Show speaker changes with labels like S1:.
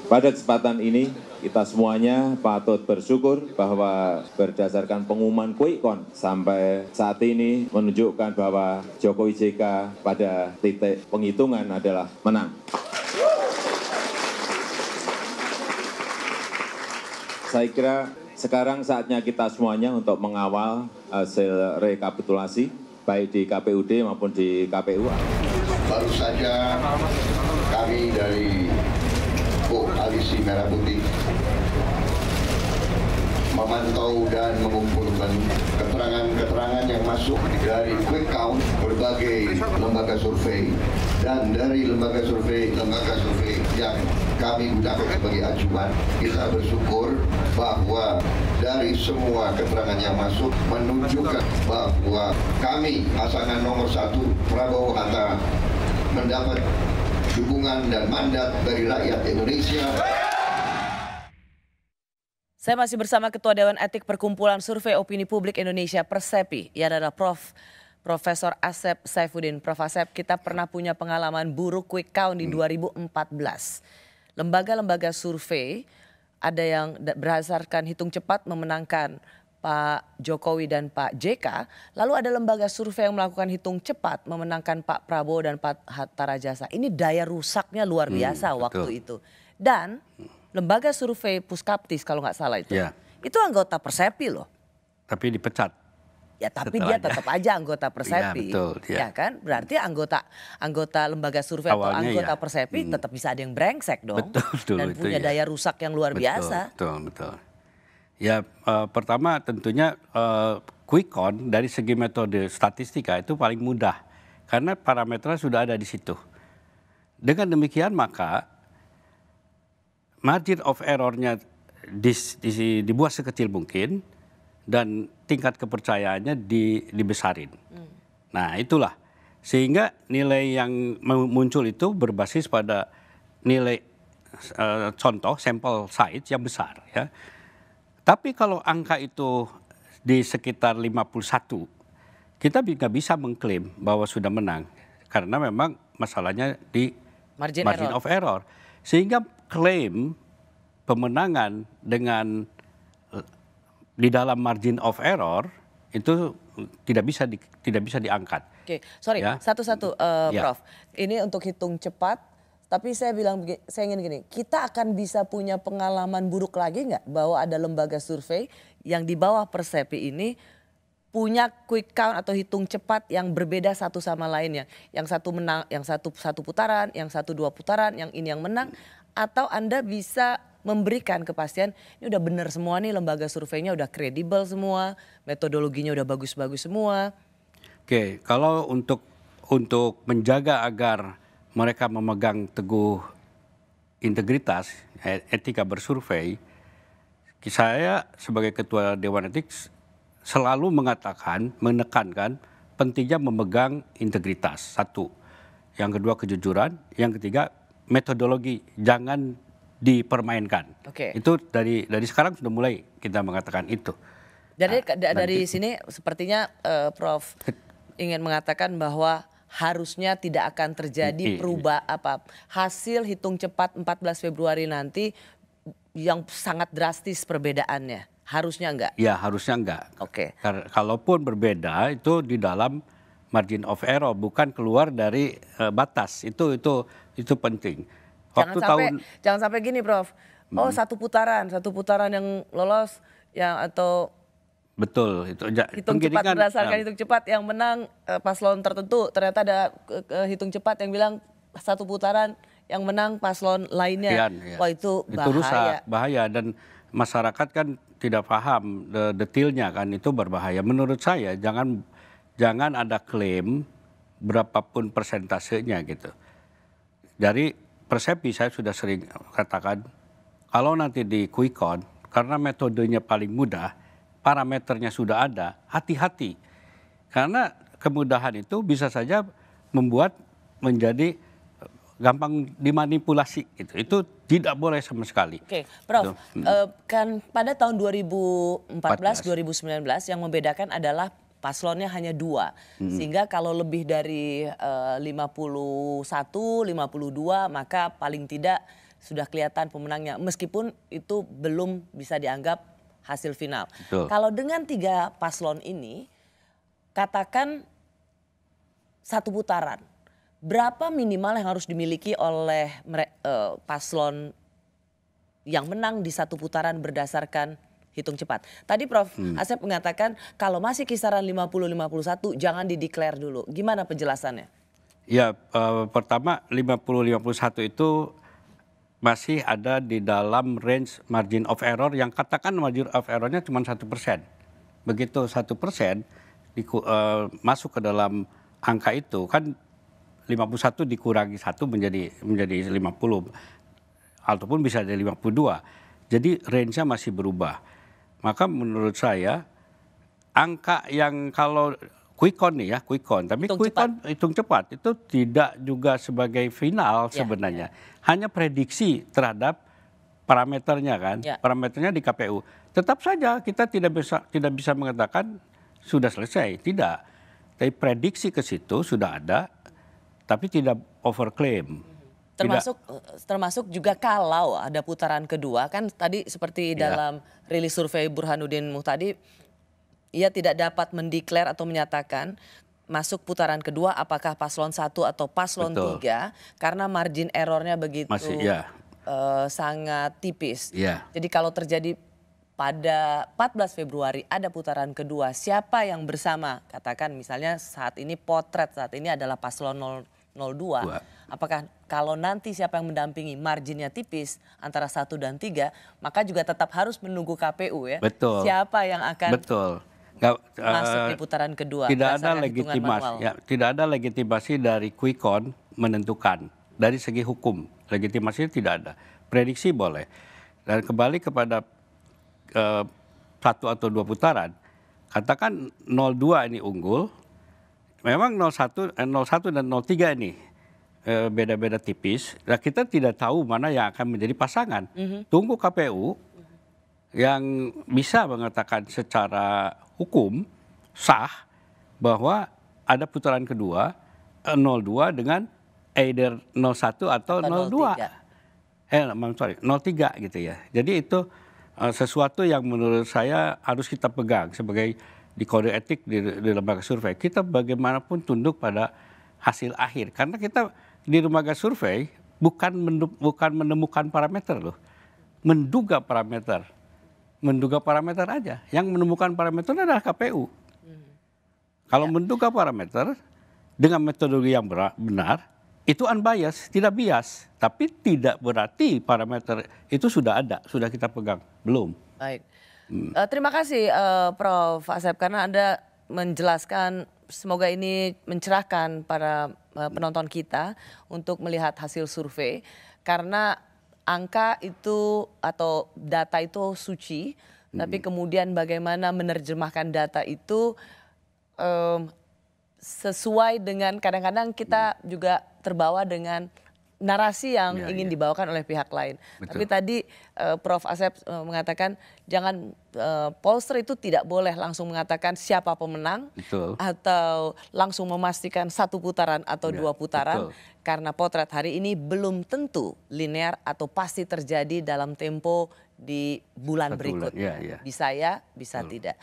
S1: Pada kesempatan ini, kita semuanya patut bersyukur bahwa berdasarkan pengumuman quick count sampai saat ini menunjukkan bahwa Jokowi JK pada titik penghitungan adalah menang. Saya kira sekarang saatnya kita semuanya untuk mengawal hasil rekapitulasi, baik di KPUD maupun di KPU.
S2: Baru saja kami dari Koalisi Merah Putih memantau dan mengumpulkan keterangan-keterangan yang masuk dari quick count berbagai lembaga survei dan dari lembaga survei yang kami gunakan sebagai acuan. Kita bersyukur bahwa dari semua keterangan yang masuk menunjukkan bahwa kami pasangan nomor 1 Prabowo Hatta mendapat dukungan dan mandat dari rakyat Indonesia.
S3: Saya masih bersama Ketua Dewan Etik Perkumpulan Survei Opini Publik Indonesia Persepi. Ia adalah Profesor Asep Saifuddin. Prof Asep, kita pernah punya pengalaman buruk quick count di 2014. Lembaga-lembaga survei ada yang berdasarkan hitung cepat memenangkan Pak Jokowi dan Pak JK, lalu ada lembaga survei yang melakukan hitung cepat memenangkan Pak Prabowo dan Pak Hatta Rajasa. Ini daya rusaknya luar biasa waktu itu. Dan lembaga survei Puskaptis kalau nggak salah itu anggota Persepi loh.
S4: Tapi dipecat.
S3: Ya tapi dia tetap aja anggota Persepi.
S4: Ya, betul,
S3: ya kan? Berarti anggota lembaga survei
S4: awalnya
S3: atau anggota Persepi tetap bisa ada yang brengsek dong.
S4: Betul,
S3: dan punya daya rusak yang luar biasa.
S4: Betul. Ya pertama tentunya quick count dari segi metode statistika itu paling mudah karena parameternya sudah ada di situ. Dengan demikian maka margin of error-nya dibuat sekecil mungkin dan tingkat kepercayaannya dibesarin. Nah itulah sehingga nilai yang muncul itu berbasis pada nilai contoh sampel size yang besar ya. Tapi kalau angka itu di sekitar 51, kita nggak bisa mengklaim bahwa sudah menang. Karena memang masalahnya di margin of error. Sehingga klaim pemenangan dengan di dalam margin of error itu tidak bisa diangkat.
S3: Oke, sorry,
S4: ya.
S3: satu-satu Prof. Ini untuk hitung cepat. Tapi saya ingin gini, kita akan bisa punya pengalaman buruk lagi nggak bahwa ada lembaga survei yang di bawah Persepi ini punya quick count atau hitung cepat yang berbeda satu sama lainnya. Yang satu menang, yang satu putaran, yang satu 2 putaran, yang ini yang menang. Atau Anda bisa memberikan kepastian ini udah benar semua nih lembaga surveinya udah kredibel semua, metodologinya udah bagus-bagus semua.
S4: Oke, kalau untuk menjaga agar mereka memegang teguh integritas, etika bersurvei, saya sebagai Ketua Dewan Etik selalu menekankan pentingnya memegang integritas, satu. Yang kedua kejujuran, yang ketiga metodologi, jangan dipermainkan. Itu dari sekarang sudah mulai kita mengatakan itu.
S3: Dari sini sepertinya Prof ingin mengatakan bahwa harusnya tidak akan terjadi hasil hitung cepat 14 Februari nanti yang sangat drastis perbedaannya. Harusnya enggak?
S4: Ya harusnya enggak.
S3: Oke.
S4: Kalaupun berbeda itu di dalam margin of error, bukan keluar dari batas. Itu penting.
S3: Jangan sampai gini Prof. Oh satu putaran yang lolos yang atau
S4: betul itu
S3: hitung cepat berdasarkan hitung cepat yang menang paslon tertentu, ternyata ada hitung cepat yang bilang satu putaran yang menang paslon lainnya. Wah itu
S4: bahaya dan masyarakat kan tidak paham detailnya kan, itu berbahaya. Menurut saya jangan ada klaim berapapun persentasenya gitu. Dari Persepi saya sudah sering katakan kalau nanti di quick count karena metodenya paling mudah, parameternya sudah ada, hati-hati. Karena kemudahan itu bisa saja membuat menjadi gampang dimanipulasi gitu. Itu tidak boleh sama sekali.
S3: Oke, Prof. Kan pada tahun 2014, 2019 yang membedakan adalah paslonnya hanya 2. Sehingga kalau lebih dari 51, 52 maka paling tidak sudah kelihatan pemenangnya meskipun itu belum bisa dianggap hasil final.
S4: Betul.
S3: Kalau dengan 3 paslon ini katakan 1 putaran, berapa minimal yang harus dimiliki oleh paslon yang menang di 1 putaran berdasarkan hitung cepat. Tadi Prof. Asep mengatakan kalau masih kisaran 50-51 jangan dideklar dulu. Gimana penjelasannya?
S4: Ya, pertama 50-51 itu masih ada di dalam range margin of error yang katakan margin of errornya cuma 1%. Begitu 1% masuk ke dalam angka itu kan 51 dikurangi 1 menjadi 50 ataupun bisa jadi 52. Jadi range-nya masih berubah. Maka menurut saya angka yang kalau quick count nih ya, quick count, tapi quick count hitung cepat itu tidak juga sebagai final sebenarnya. Hanya prediksi terhadap parameternya kan. Parameternya di KPU. Tetap saja kita tidak bisa mengatakan sudah selesai, tidak. Tapi prediksi ke situ sudah ada, tapi tidak overclaim.
S3: Termasuk juga kalau ada putaran kedua kan tadi seperti dalam rilis survei Burhanuddin Muhtadi, ia tidak dapat mendeklar atau menyatakan masuk putaran kedua apakah paslon 1 atau paslon 3 karena margin errornya begitu sangat tipis. Jadi kalau terjadi pada 14 Februari ada putaran kedua, siapa yang bersama? Katakan misalnya saat ini potret saat ini adalah paslon 02. Apakah kalau nanti siapa yang mendampingi marginnya tipis antara 1 dan 3, maka juga tetap harus menunggu KPU ya.
S4: Betul.
S3: Siapa yang akan masuk di putaran kedua?
S4: Tidak ada legitimasi, tidak ada legitimasi dari quick count menentukan. Dari segi hukum, legitimasinya tidak ada. Prediksi boleh. Dan kembali kepada 1 atau 2 putaran, katakan 02 ini unggul, memang 01 dan 03 ini beda-beda tipis. Nah, kita tidak tahu mana yang akan menjadi pasangan. Tunggu KPU yang bisa mengatakan secara hukum sah bahwa ada putaran kedua 02 dengan either 01 atau 02. 03 gitu ya. Jadi itu sesuatu yang menurut saya harus kita pegang sebagai di kode etik di lembaga survei. Kita bagaimanapun tunduk pada hasil akhir. Karena kita di lembaga survei bukan menemukan parameter loh. Menduga parameter. Menduga parameter aja. Yang menemukan parameter adalah KPU. Kalau menduga parameter dengan metodologi yang benar, itu unbiased, tidak bias. Tapi tidak berarti parameter itu sudah ada, sudah kita pegang. Belum.
S3: Baik. Terima kasih Prof. Asep karena Anda menjelaskan, semoga ini mencerahkan para penonton kita untuk melihat hasil survei. Karena angka itu atau data itu suci, tapi kemudian bagaimana menerjemahkan data itu sesuai dengan kadang-kadang kita juga terbawa dengan narasi yang ingin dibawakan oleh pihak lain. Betul. Tapi tadi Prof. Asep mengatakan jangan pollster itu tidak boleh langsung mengatakan siapa pemenang. Betul. Atau langsung memastikan 1 putaran atau 2 putaran. Betul. Karena potret hari ini belum tentu linear atau pasti terjadi dalam tempo di bulan berikutnya. Bisa ya, bisa tidak.